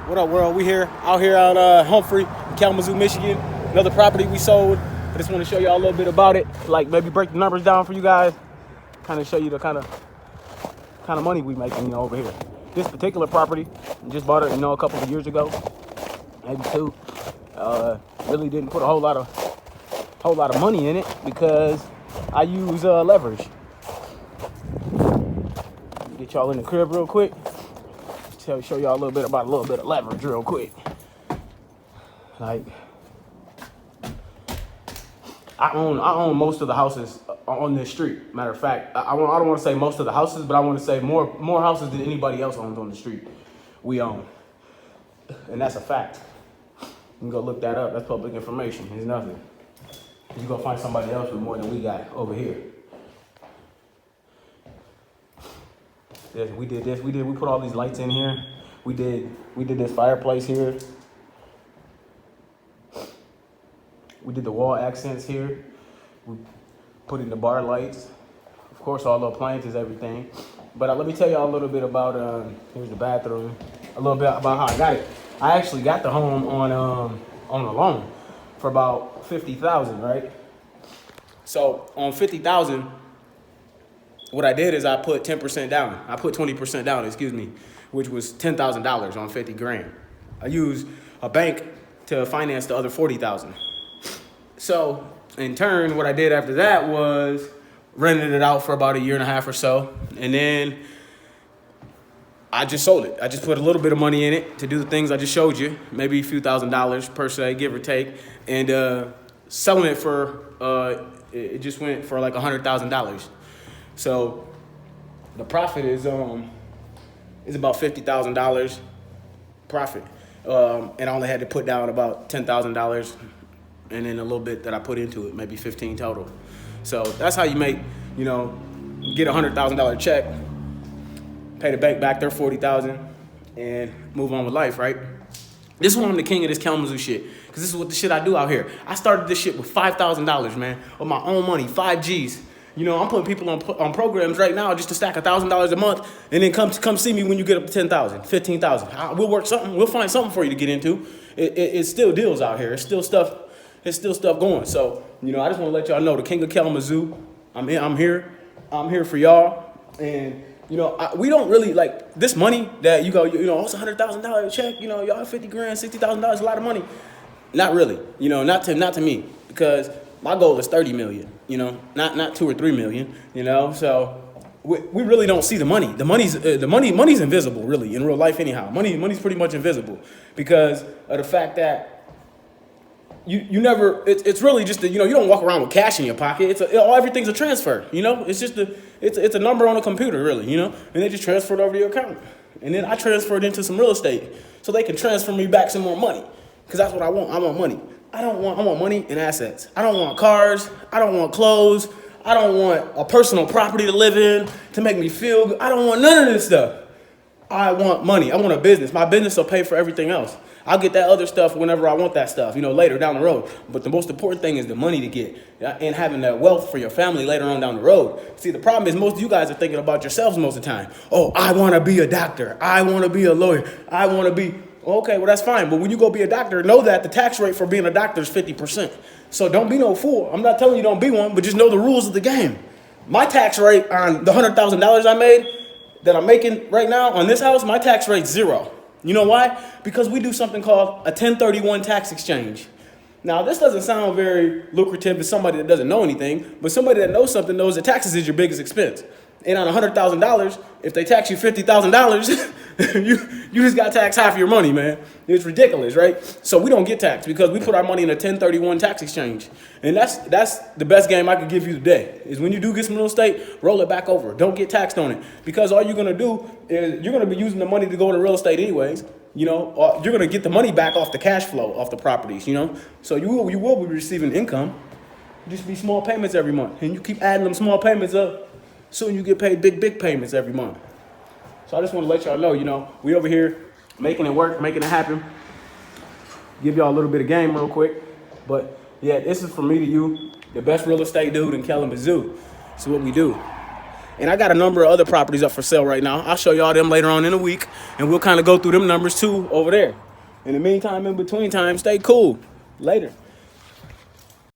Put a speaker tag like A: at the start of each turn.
A: What up, world? We here, out here on Humphrey, Kalamazoo, Michigan. Another property we sold. I just want to show y'all a little bit about it. Like maybe break the numbers down for you guys. Kind of show you the kind of money we making, over here. This particular property, just bought it, a couple of years ago, maybe two. Really didn't put a whole lot of money in it because I use leverage. Get y'all in the crib real quick. Show y'all a little bit about a little bit of leverage real quick. Like, I own most of the houses on this street. Matter of fact, I don't want to say most of the houses, but I want to say more houses than anybody else owns on the street. We own, and that's a fact. You can go look that up. That's public information. It's nothing. You gonna find somebody else with more than we got over here. Yeah, we did this. We put all these lights in here. We did this fireplace here. We did the wall accents here. We put in the bar lights. Of course, all the appliances, everything. But let me tell y'all a little bit about, here's the bathroom. A little bit about how I got it. I actually got the home on a loan for about $50,000, right? So on $50,000, what I did is I put 10% down. I put 20% down, which was $10,000 on 50 grand. I used a bank to finance the other 40,000. So in turn, what I did after that was rented it out for about a year and a half or so. And then I just sold it. I just put a little bit of money in it to do the things I just showed you, maybe a few $1,000s per se, give or take. And selling it for, it just went for like $100,000. So the profit is about $50,000 profit. And I only had to put down about $10,000 and then a little bit that I put into it, maybe 15 total. So that's how you make, get a $100,000 check, pay the bank back their $40,000 and move on with life, right? This is why I'm the king of this Kalamazoo shit. Cause this is what the shit I do out here. I started this shit with $5,000, man, with my own money, 5 G's. I'm putting people on programs right now just to stack $1,000 a month, and then come see me when you get up to 10,000, 15,000. We'll work something. We'll find something for you to get into. It's still deals out here. It's still stuff. It's still stuff going. So I just want to let y'all know the king of Kalamazoo. I'm here. I'm here for y'all. And we don't really like this money that you go. It's $100,000 check. Y'all 50 grand, $60,000 a lot of money. Not really. Not to me, because my goal is 30 million. Not 2 or 3 million. So we really don't see the money. The money's invisible, really, in real life anyhow. Money's pretty much invisible because of the fact that you never. It's really just you don't walk around with cash in your pocket. Everything's a transfer. It's just it's a number on a computer, really. And they just transfer it over to your account, and then I transfer it into some real estate so they can transfer me back some more money because that's what I want. I want money. I want money and assets. I don't want cars. I don't want clothes. I don't want a personal property to live in to make me feel good. I don't want none of this stuff. I want money. I want a business. My business will pay for everything else. I'll get that other stuff whenever I want that stuff, later down the road. But the most important thing is the money to get and having that wealth for your family later on down the road. See, the problem is most of you guys are thinking about yourselves most of the time. Oh, I want to be a doctor. I want to be a lawyer. I want to be... Okay, well, that's fine. But when you go be a doctor, know that the tax rate for being a doctor is 50%. So don't be no fool. I'm not telling you don't be one, but just know the rules of the game. My tax rate on the $100,000 I made, that I'm making right now on this house, my tax rate's 0. You know why? Because we do something called a 1031 tax exchange. Now, this doesn't sound very lucrative to somebody that doesn't know anything, but somebody that knows something knows that taxes is your biggest expense. And on $100,000, if they tax you $50,000, you just got taxed half your money, man. It's ridiculous, right? So we don't get taxed because we put our money in a 1031 tax exchange. And that's the best game I could give you today, is when you do get some real estate, roll it back over. Don't get taxed on it. Because all you're going to do is you're going to be using the money to go into real estate anyways. Or you're going to get the money back off the cash flow, off the properties, So you will be receiving income. Just be small payments every month. And you keep adding them small payments up. Soon you get paid big payments every month. So I just want to let y'all know, we over here making it work, making it happen. Give y'all a little bit of game real quick. But yeah, this is from me to you, the best real estate dude in Kalamazoo. It's what we do. And I got a number of other properties up for sale right now. I'll show y'all them later on in the week, and we'll kind of go through them numbers too over there. In the meantime, in between time, stay cool. Later.